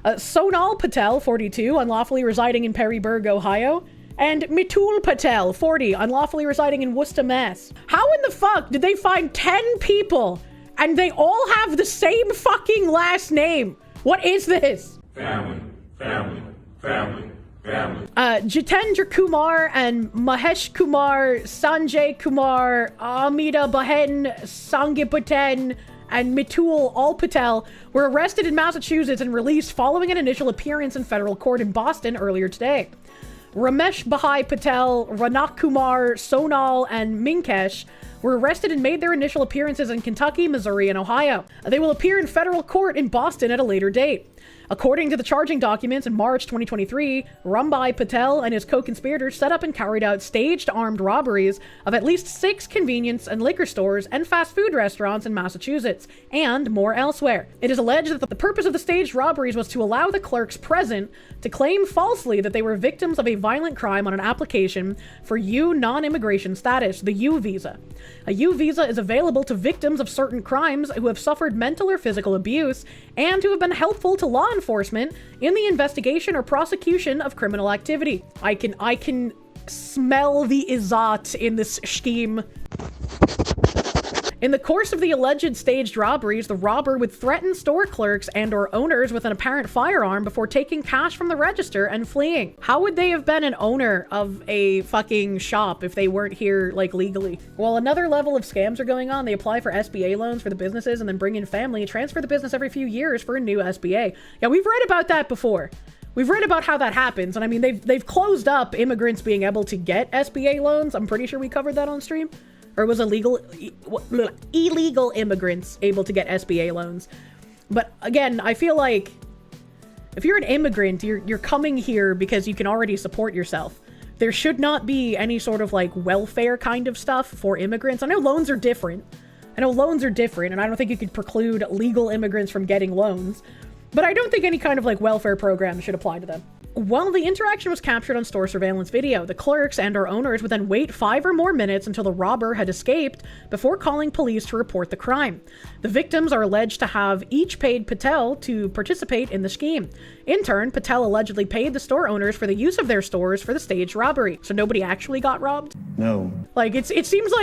Sonal Patel, 42, unlawfully residing in Perrysburg, Ohio. And Mitul Patel, 40, unlawfully residing in Worcester, Mass. How in the fuck did they find 10 people and they all have the same fucking last name? What is this? Family. Jitendra Kumar and Mahesh Kumar, Sanjay Kumar, Amita Bahen, Sangipaten, and Mitul Al Patel were arrested in Massachusetts and released following an initial appearance in federal court in Boston earlier today. Ramesh Bahai Patel, Ranak Kumar, Sonal, and Minkesh were arrested and made their initial appearances in Kentucky, Missouri, and Ohio. They will appear in federal court in Boston at a later date. According to the charging documents, in March 2023, Rambai Patel and his co-conspirators set up and carried out staged armed robberies of at least 6 convenience and liquor stores and fast food restaurants in Massachusetts, and more elsewhere. It is alleged that the purpose of the staged robberies was to allow the clerks present to claim falsely that they were victims of a violent crime on an application for U non-immigration status, the U visa. A U visa is available to victims of certain crimes who have suffered mental or physical abuse and who have been helpful to law enforcement in the investigation or prosecution of criminal activity. I can smell the izat in this scheme. In the course of the alleged staged robberies, the robber would threaten store clerks and or owners with an apparent firearm before taking cash from the register and fleeing. How would they have been an owner of a fucking shop if they weren't here, like, legally? While another level of scams are going on, they apply for SBA loans for the businesses and then bring in family and transfer the business every few years for a new SBA. Yeah, we've read about that before. We've read about how that happens, and I mean, they've closed up immigrants being able to get SBA loans. I'm pretty sure we covered that on stream. Or was illegal immigrants able to get SBA loans. But again, I feel like if you're an immigrant, you're coming here because you can already support yourself. There should not be any sort of like welfare kind of stuff for immigrants. I know loans are different. And I don't think you could preclude legal immigrants from getting loans. But I don't think any kind of like welfare program should apply to them. While the interaction was captured on store surveillance video, the clerks and or owners would then wait 5 or more minutes until the robber had escaped before calling police to report the crime. The victims are alleged to have each paid Patel to participate in the scheme. In turn, Patel allegedly paid the store owners for the use of their stores for the staged robbery. So nobody actually got robbed? No. Like, it seems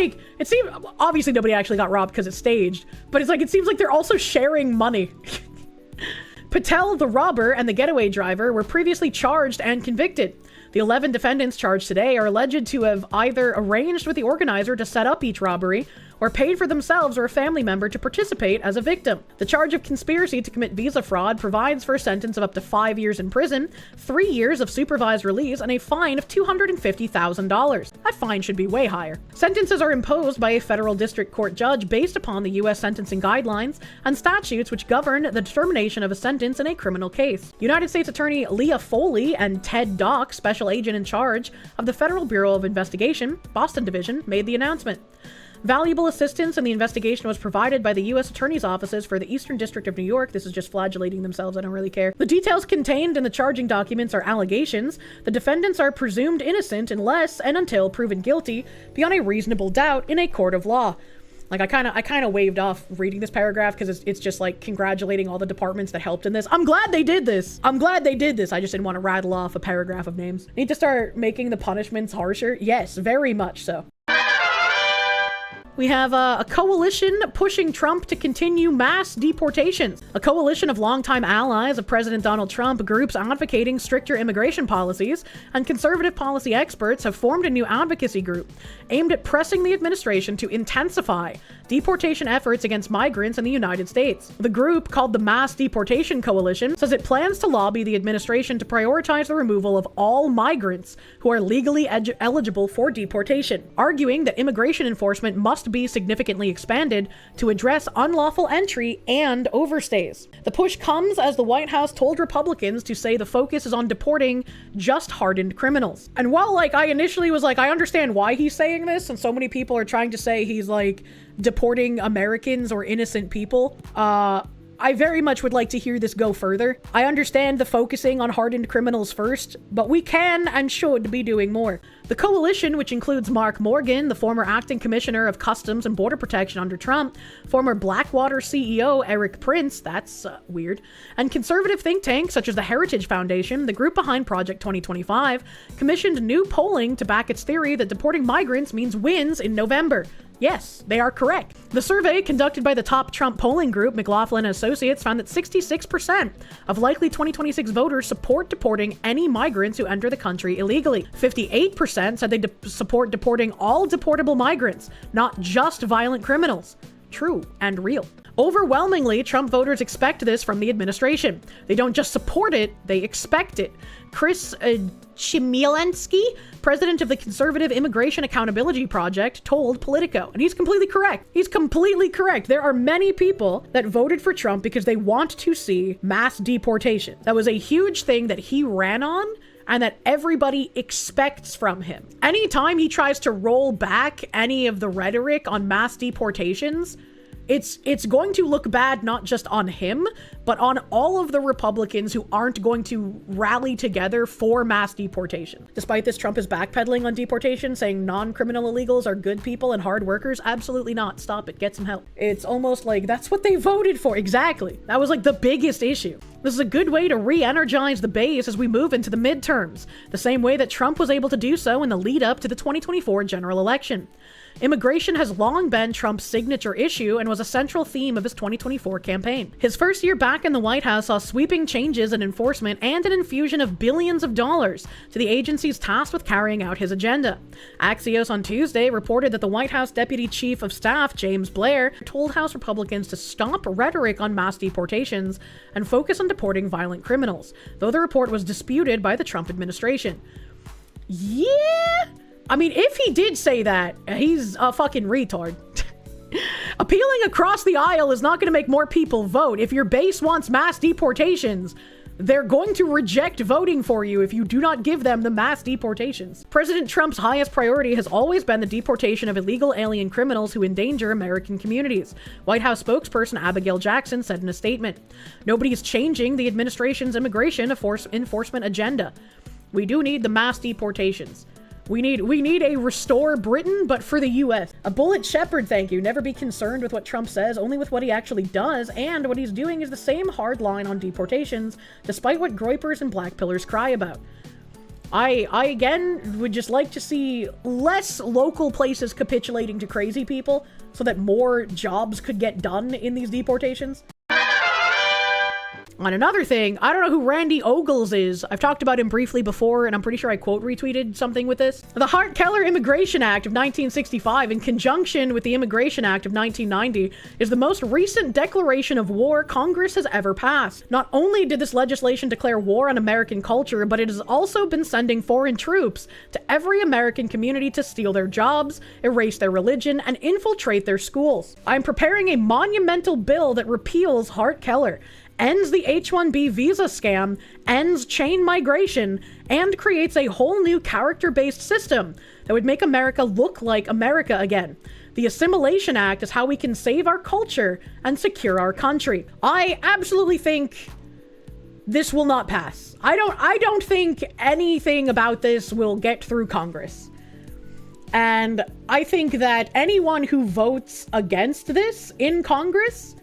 obviously nobody actually got robbed because it's staged, but it's like, it seems like they're also sharing money. Patel, the robber, and the getaway driver were previously charged and convicted. The 11 defendants charged today are alleged to have either arranged with the organizer to set up each robbery or paid for themselves or a family member to participate as a victim. The charge of conspiracy to commit visa fraud provides for a sentence of up to 5 years in prison, 3 years of supervised release, and a fine of $250,000. That fine should be way higher. Sentences are imposed by a federal district court judge based upon the U.S. sentencing guidelines and statutes which govern the determination of a sentence in a criminal case. United States Attorney Leah Foley and Ted Dock, special agent in charge of the Federal Bureau of Investigation, Boston Division, made the announcement. Valuable assistance in the investigation was provided by the U.S. Attorney's offices for the Eastern District of New York. This is just flagellating themselves, I don't really care. The details contained in the charging documents are allegations. The defendants are presumed innocent unless and until proven guilty beyond a reasonable doubt in a court of law. Like, I kind of waved off reading this paragraph because it's just like congratulating all the departments that helped in this. I'm glad they did this. I just didn't want to rattle off a paragraph of names. Need to start making the punishments harsher? Yes, very much so. We have a coalition pushing Trump to continue mass deportations. A coalition of longtime allies of President Donald Trump, groups advocating stricter immigration policies, and conservative policy experts have formed a new advocacy group aimed at pressing the administration to intensify deportation efforts against migrants in the United States. The group, called the Mass Deportation Coalition, says it plans to lobby the administration to prioritize the removal of all migrants who are legally eligible for deportation, arguing that immigration enforcement must be significantly expanded to address unlawful entry and overstays. The push comes as the White House told Republicans to say the focus is on deporting just hardened criminals. And while I initially was I understand why he's saying this, and so many people are trying to say he's deporting Americans or innocent people, I very much would like to hear this go further. I understand the focusing on hardened criminals first, but we can and should be doing more. The coalition, which includes Mark Morgan, the former acting commissioner of Customs and Border Protection under Trump, former Blackwater CEO Eric Prince, that's weird, and conservative think tanks such as the Heritage Foundation, the group behind Project 2025, commissioned new polling to back its theory that deporting migrants means wins in November. Yes, they are correct. The survey conducted by the top Trump polling group, McLaughlin Associates, found that 66% of likely 2026 voters support deporting any migrants who enter the country illegally. 58% said they support deporting all deportable migrants, not just violent criminals. True and real. Overwhelmingly, Trump voters expect this from the administration. They don't just support it, they expect it. Chris Chmielewski, president of the Conservative Immigration Accountability Project, told Politico, and he's completely correct. He's completely correct. There are many people that voted for Trump because they want to see mass deportation. That was a huge thing that he ran on and that everybody expects from him. Anytime he tries to roll back any of the rhetoric on mass deportations, it's going to look bad not just on him, but on all of the Republicans who aren't going to rally together for mass deportation. Despite this, Trump is backpedaling on deportation, saying non-criminal illegals are good people and hard workers. Absolutely not. Stop it. Get some help. It's almost like that's what they voted for. Exactly. That was the biggest issue. This is a good way to re-energize the base as we move into the midterms, the same way that Trump was able to do so in the lead up to the 2024 general election. Immigration has long been Trump's signature issue and was a central theme of his 2024 campaign. His first year back in the White House saw sweeping changes in enforcement and an infusion of billions of dollars to the agencies tasked with carrying out his agenda. Axios on Tuesday reported that the White House Deputy Chief of Staff, James Blair, told House Republicans to stop rhetoric on mass deportations and focus on deporting violent criminals, though the report was disputed by the Trump administration. Yeah? I mean, if he did say that, he's a fucking retard. Appealing across the aisle is not going to make more people vote. If your base wants mass deportations, they're going to reject voting for you if you do not give them the mass deportations. President Trump's highest priority has always been the deportation of illegal alien criminals who endanger American communities, White House spokesperson Abigail Jackson said in a statement. Nobody is changing the administration's immigration enforcement agenda. We do need the mass deportations. We need a restore Britain, but for the U.S. A bullet shepherd, thank you. Never be concerned with what Trump says, only with what he actually does, and what he's doing is the same hard line on deportations, despite what groypers and black pillars cry about. I again would just like to see less local places capitulating to crazy people so that more jobs could get done in these deportations. On another thing, I don't know who Randy Ogles is. I've talked about him briefly before, and I'm pretty sure I quote retweeted something with this. The Hart-Keller Immigration Act of 1965, in conjunction with the Immigration Act of 1990, is the most recent declaration of war Congress has ever passed. Not only did this legislation declare war on American culture, but it has also been sending foreign troops to every American community to steal their jobs, erase their religion, and infiltrate their schools. I'm preparing a monumental bill that repeals Hart-Keller, ends the H-1B visa scam, ends chain migration, and creates a whole new character-based system that would make America look like America again. The Assimilation Act is how we can save our culture and secure our country. I absolutely think this will not pass. I don't think anything about this will get through Congress. And I think that anyone who votes against this in Congress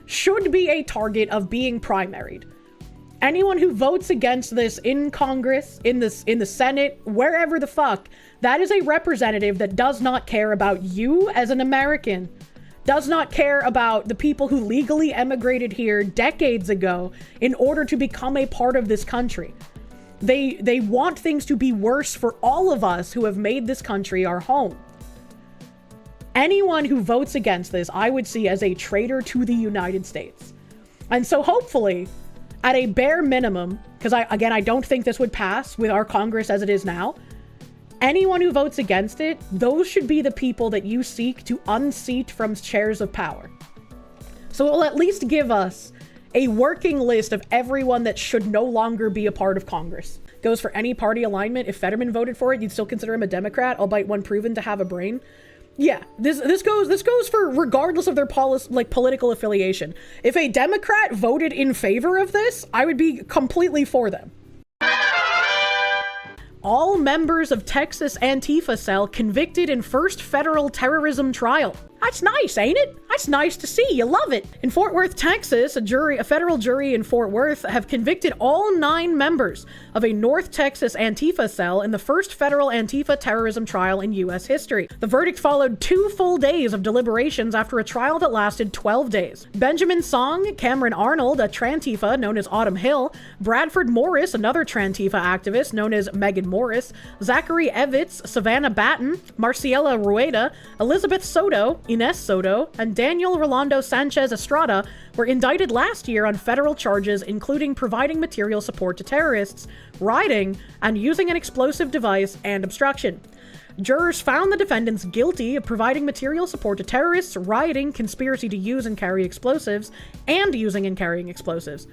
should be a target of being primaried. Anyone who votes against this in Congress, in the Senate, wherever the fuck, that is a representative that does not care about you as an American, does not care about the people who legally emigrated here decades ago in order to become a part of this country. They want things to be worse for all of us who have made this country our home. Anyone who votes against this, I would see as a traitor to the United States. And so hopefully, at a bare minimum, because I don't think this would pass with our Congress as it is now, anyone who votes against it, those should be the people that you seek to unseat from chairs of power. So it will at least give us a working list of everyone that should no longer be a part of Congress. Goes for any party alignment. If Fetterman voted for it, you'd still consider him a Democrat, albeit one proven to have a brain. Yeah, this goes for regardless of their political affiliation. If a Democrat voted in favor of this, I would be completely for them. All members of Texas Antifa cell convicted in first federal terrorism trial. That's nice, ain't it? That's nice to see. You love it. In Fort Worth, Texas, a federal jury in Fort Worth have convicted all 9 members of a North Texas Antifa cell in the first federal Antifa terrorism trial in U.S. history. The verdict followed 2 full days of deliberations after a trial that lasted 12 days. Benjamin Song, Cameron Arnold, a Trantifa known as Autumn Hill, Bradford Morris, another Trantifa activist known as Megan Morris, Zachary Evitz, Savannah Batten, Marciela Rueda, Elizabeth Soto, Ines Soto, and Daniel Rolando Sanchez Estrada were indicted last year on federal charges including providing material support to terrorists, rioting, and using an explosive device and obstruction. Jurors found the defendants guilty of providing material support to terrorists, rioting, conspiracy to use and carry explosives, and using and carrying explosives.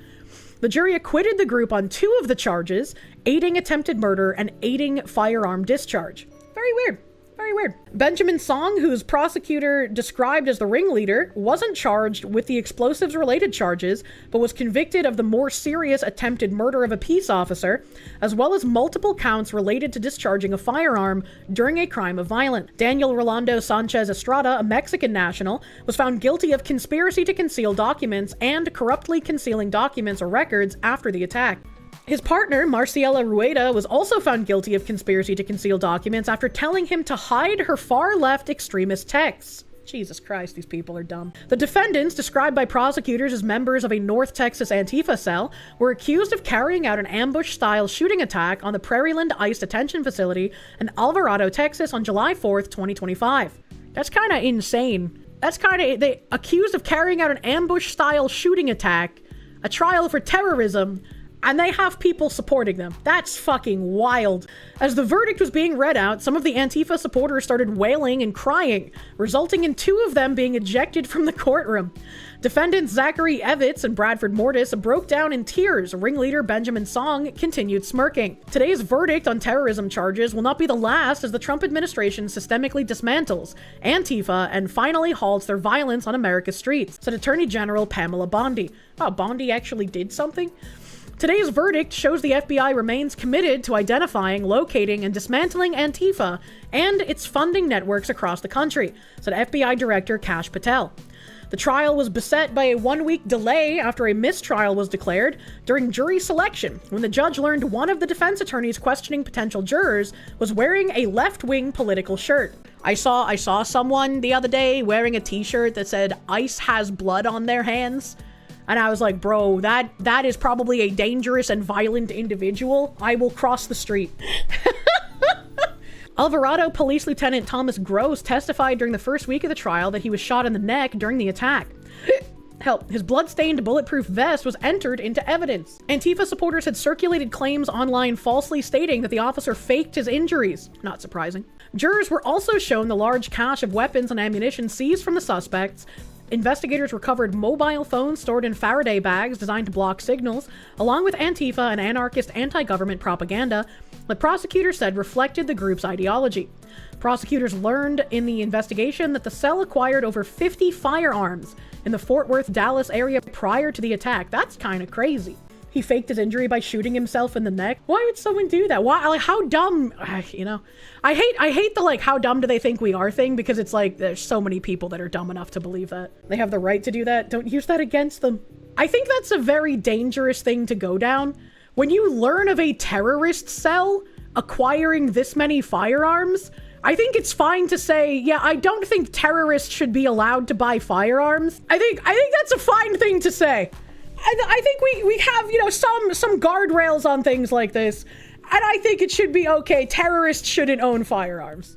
The jury acquitted the group on 2 of the charges, aiding attempted murder and aiding firearm discharge. Very weird. Very weird. Benjamin Song, whose prosecutor described as the ringleader, wasn't charged with the explosives-related charges, but was convicted of the more serious attempted murder of a peace officer, as well as multiple counts related to discharging a firearm during a crime of violence. Daniel Rolando Sanchez Estrada, a Mexican national, was found guilty of conspiracy to conceal documents and corruptly concealing documents or records after the attack. His partner, Marciela Rueda, was also found guilty of conspiracy to conceal documents after telling him to hide her far-left extremist texts. Jesus Christ, these people are dumb. The defendants, described by prosecutors as members of a North Texas Antifa cell, were accused of carrying out an ambush-style shooting attack on the Prairieland ICE detention facility in Alvarado, Texas on July 4th, 2025. That's kind of insane. They accused of carrying out an ambush-style shooting attack, a trial for terrorism, and they have people supporting them. That's fucking wild. As the verdict was being read out, some of the Antifa supporters started wailing and crying, resulting in 2 of them being ejected from the courtroom. Defendants Zachary Evitz and Bradford Morris broke down in tears. Ringleader Benjamin Song continued smirking. Today's verdict on terrorism charges will not be the last as the Trump administration systemically dismantles Antifa and finally halts their violence on America's streets, said Attorney General Pamela Bondi. Wow, Bondi actually did something? Today's verdict shows the FBI remains committed to identifying, locating, and dismantling Antifa and its funding networks across the country, said FBI Director Kash Patel. The trial was beset by a 1-week delay after a mistrial was declared during jury selection, when the judge learned one of the defense attorneys questioning potential jurors was wearing a left-wing political shirt. I saw someone the other day wearing a t-shirt that said ICE has blood on their hands. And I was like, bro, that is probably a dangerous and violent individual. I will cross the street. Alvarado Police Lieutenant Thomas Gross testified during the first week of the trial that he was shot in the neck during the attack. Help, his blood-stained bulletproof vest was entered into evidence. Antifa supporters had circulated claims online falsely stating that the officer faked his injuries. Not surprising. Jurors were also shown the large cache of weapons and ammunition seized from the suspects. Investigators recovered mobile phones stored in Faraday bags designed to block signals, along with Antifa and anarchist anti-government propaganda that prosecutors said reflected the group's ideology. Prosecutors learned in the investigation that the cell acquired over 50 firearms in the Fort Worth, Dallas area prior to the attack. That's kind of crazy. He faked his injury by shooting himself in the neck. Why would someone do that? Why? Like, how dumb? You know, I hate the like, how dumb do they think we are thing, because it's like there's so many people that are dumb enough to believe that. They have the right to do that. Don't use that against them. I think that's a very dangerous thing to go down. When you learn of a terrorist cell acquiring this many firearms, I think it's fine to say, yeah, I don't think terrorists should be allowed to buy firearms. I think that's a fine thing to say. I think we have, you know, some guardrails on things like this, and I think it should be okay. Terrorists shouldn't own firearms.